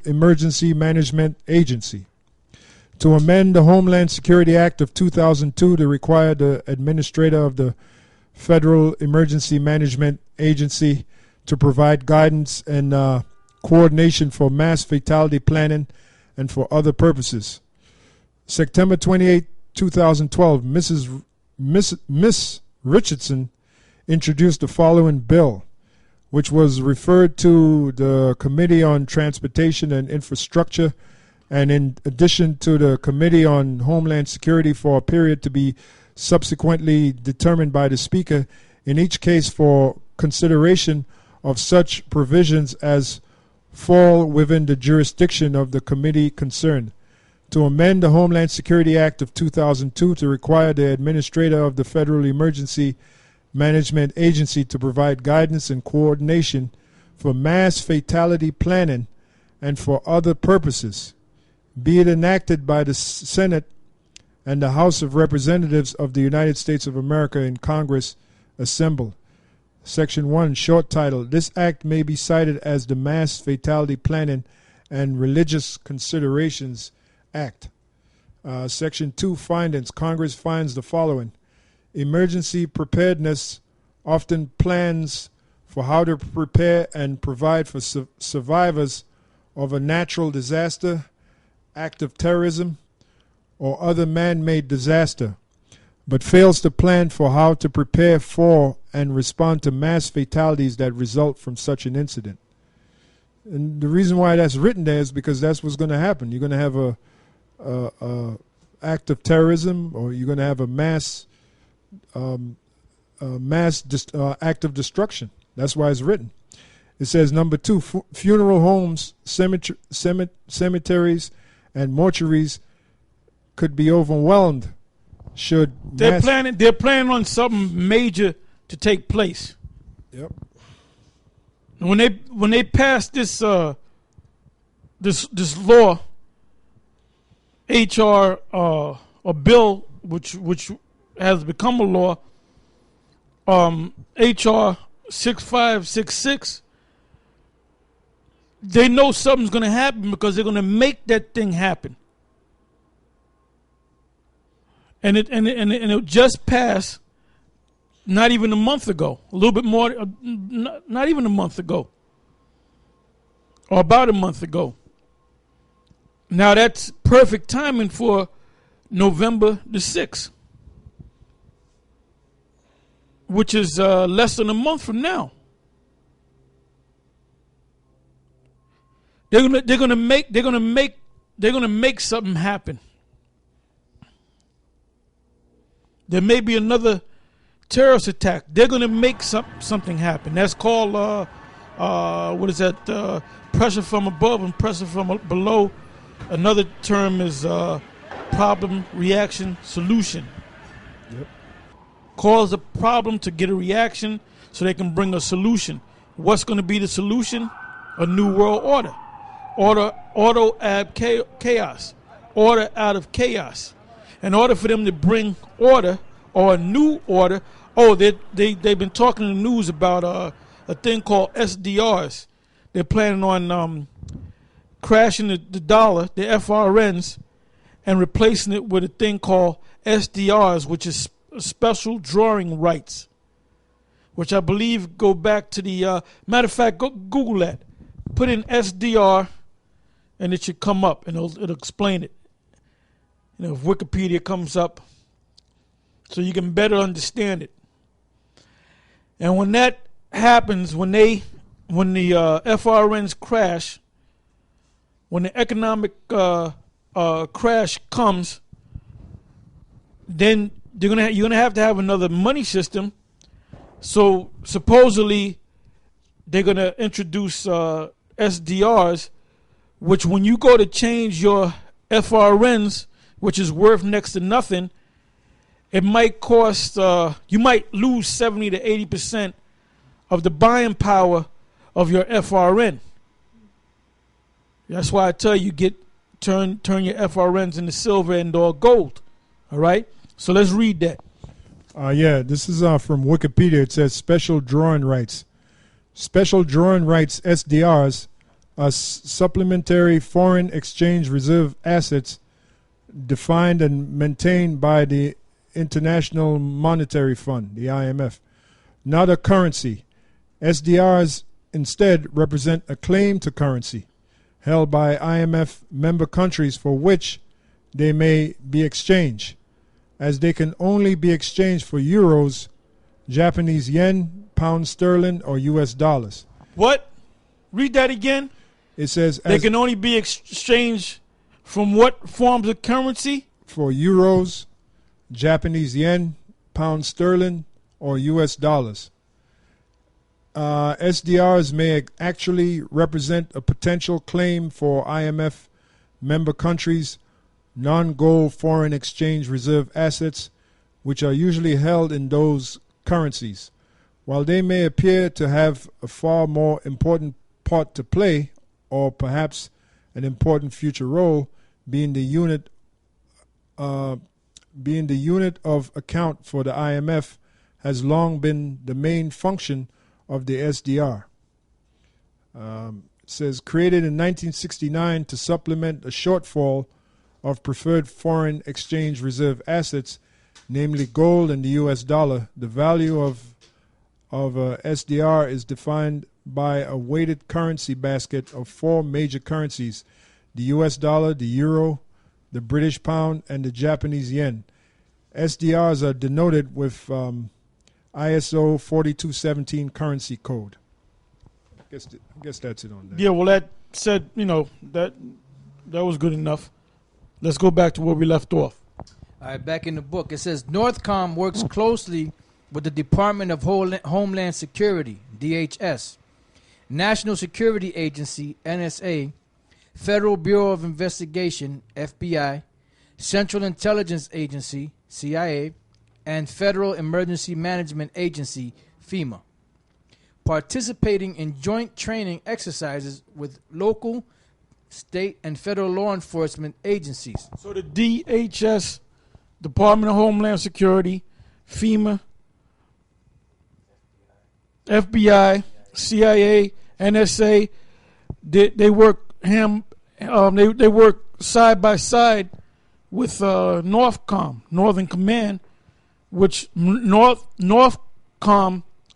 Emergency Management Agency. To amend the Homeland Security Act of 2002 to require the administrator of the Federal Emergency Management Agency to provide guidance and coordination for mass fatality planning and for other purposes. September 28, 2012, Miss Richardson introduced the following bill, which was referred to the Committee on Transportation and Infrastructure, and in addition to the Committee on Homeland Security for a period to be subsequently determined by the Speaker, in each case for consideration of such provisions as fall within the jurisdiction of the committee concerned. To amend the Homeland Security Act of 2002 to require the administrator of the Federal Emergency Management Agency to provide guidance and coordination for mass fatality planning and for other purposes, be it enacted by the Senate and the House of Representatives of the United States of America in Congress assembled. Section 1, short title, this act may be cited as the Mass Fatality Planning and Religious Considerations Act. Section 2, findings. Congress finds the following. Emergency preparedness often plans for how to prepare and provide for survivors of a natural disaster, act of terrorism, or other man-made disaster, but fails to plan for how to prepare for and respond to mass fatalities that result from such an incident. And the reason why that's written there is because that's what's going to happen. You're going to have a act of terrorism, or you're going to have a mass act of destruction. That's why it's written. It says, number 2, funeral homes, cemeteries, and mortuaries could be overwhelmed should they're planning on something major to take place. Yep. When they passed this this law, HR a bill which has become a law, HR 6566, they know something's going to happen because they're going to make that thing happen. And it just passed not even a month ago, a little bit more, not even a month ago, or about a month ago. Now that's perfect timing for November the 6th, which is less than a month from now. They're gonna make something happen. There may be another terrorist attack. They're gonna make something happen. That's called what is that? Pressure from above and pressure from below. Another term is problem, reaction, solution. Yep. Cause a problem to get a reaction so they can bring a solution. What's going to be the solution? A new world order. Order out of chaos. Order out of chaos. In order for them to bring order or a new order, they've been talking in the news about a thing called SDRs. They're planning on crashing the dollar, the FRNs, and replacing it with a thing called SDRs, which is special drawing rights, which I believe go back to the, matter of fact, go Google that. Put in SDR, and it should come up, and it'll explain it. You know, if Wikipedia comes up, so you can better understand it. And when that happens, when the FRNs crash, when the economic crash comes, then you're gonna have to have another money system. So supposedly they're gonna introduce SDRs, which when you go to change your FRNs, which is worth next to nothing, it might cost, you might lose 70 to 80% of the buying power of your FRN. That's why I tell you, turn your FRNs into silver and or gold. All right? So let's read that. Yeah, this is from Wikipedia. It says special drawing rights. Special drawing rights, SDRs, supplementary foreign exchange reserve assets defined and maintained by the International Monetary Fund, the IMF, not a currency. SDRs instead represent a claim to currency held by IMF member countries for which they may be exchanged, as they can only be exchanged for euros, Japanese yen, pound sterling, or US dollars. What? Read that again. It says they can only be exchanged from what forms of currency? For euros, Japanese yen, pound sterling, or US dollars. SDRs may actually represent a potential claim for IMF member countries' non-gold foreign exchange reserve assets, which are usually held in those currencies. While they may appear to have a far more important part to play, or perhaps an important future role, being the unit of account for the IMF, has long been the main function of the SDR. It says, created in 1969 to supplement a shortfall of preferred foreign exchange reserve assets, namely gold and the US dollar. The value of SDR is defined by a weighted currency basket of four major currencies: the US dollar, the euro, the British pound, and the Japanese yen. SDRs are denoted with ISO 4217 currency code. I guess that's it on that. Yeah, well, that said, that was good enough. Let's go back to where we left off. All right, back in the book. It says, NORTHCOM works closely with the Department of Homeland Security, DHS, National Security Agency, NSA, Federal Bureau of Investigation, FBI, Central Intelligence Agency, CIA, and Federal Emergency Management Agency, FEMA, participating in joint training exercises with local, state, and federal law enforcement agencies. So the DHS, Department of Homeland Security, FEMA, FBI, CIA, NSA, they work they work side by side with NORTHCOM, Northern Command, which NORTHCOM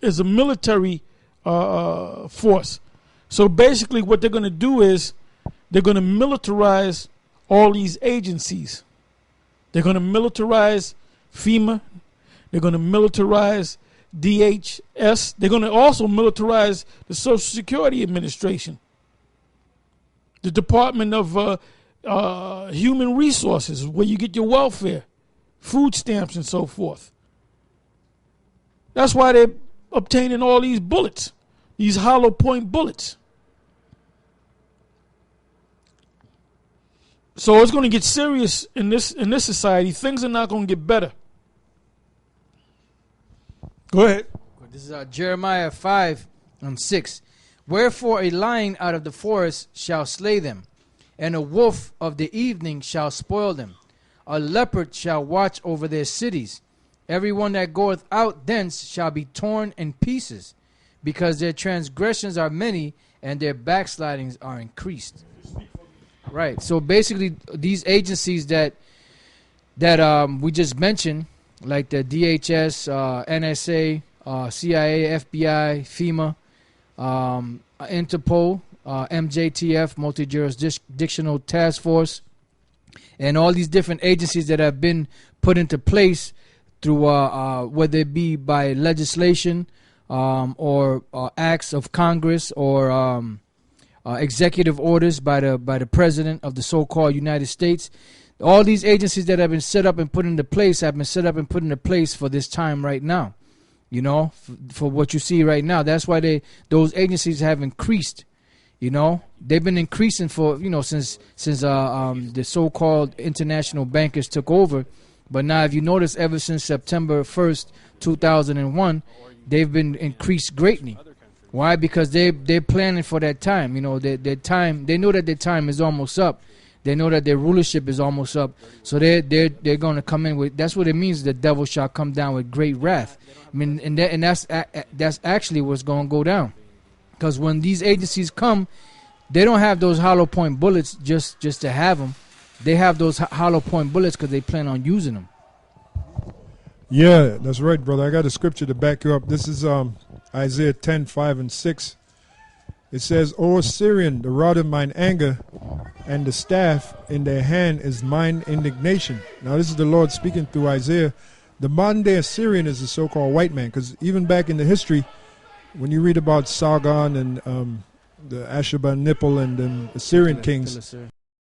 is a military force. So basically what they're going to do is they're going to militarize all these agencies. They're going to militarize FEMA. They're going to militarize DHS. They're going to also militarize the Social Security Administration, the Department of Human Resources, where you get your welfare, food stamps, and so forth. That's why they're obtaining all these bullets, these hollow point bullets. So it's going to get serious in this society. Things are not going to get better. Go ahead. This is Jeremiah 5:6. Wherefore a lion out of the forest shall slay them, and a wolf of the evening shall spoil them. A leopard shall watch over their cities. Every one that goeth out thence shall be torn in pieces, because their transgressions are many, and their backslidings are increased. Right. So basically, these agencies that we just mentioned, like the DHS, NSA, CIA, FBI, FEMA, Interpol, MJTF, Multi-Jurisdictional Task Force, and all these different agencies that have been put into place through whether it be by legislation or acts of Congress or executive orders by the president of the so-called United States. All these agencies that have been set up and put into place have been set up and put into place for this time right now. For what you see right now. That's why those agencies have increased. They've been increasing for since the so-called international bankers took over. But now, if you notice, ever since September 1st, 2001, they've been increased greatly. Why? Because they're planning for that time. Their time. They know that their time is almost up. They know that their rulership is almost up. So they're going to come in with. That's what it means. The devil shall come down with great wrath. I mean, and that's actually what's going to go down. Because when these agencies come they don't have those hollow point bullets just to have them. They have those hollow point bullets because they plan on using them. Yeah, that's right, brother. I got a scripture to back you up. This is Isaiah 10:5-6. It says, O Assyrian, the rod of mine anger, and the staff in their hand is mine indignation. Now, this is the Lord speaking through Isaiah. The modern day Assyrian is the so-called white man, because even back in the history, when you read about Sargon and the Ashurbanipal and the Assyrian kings,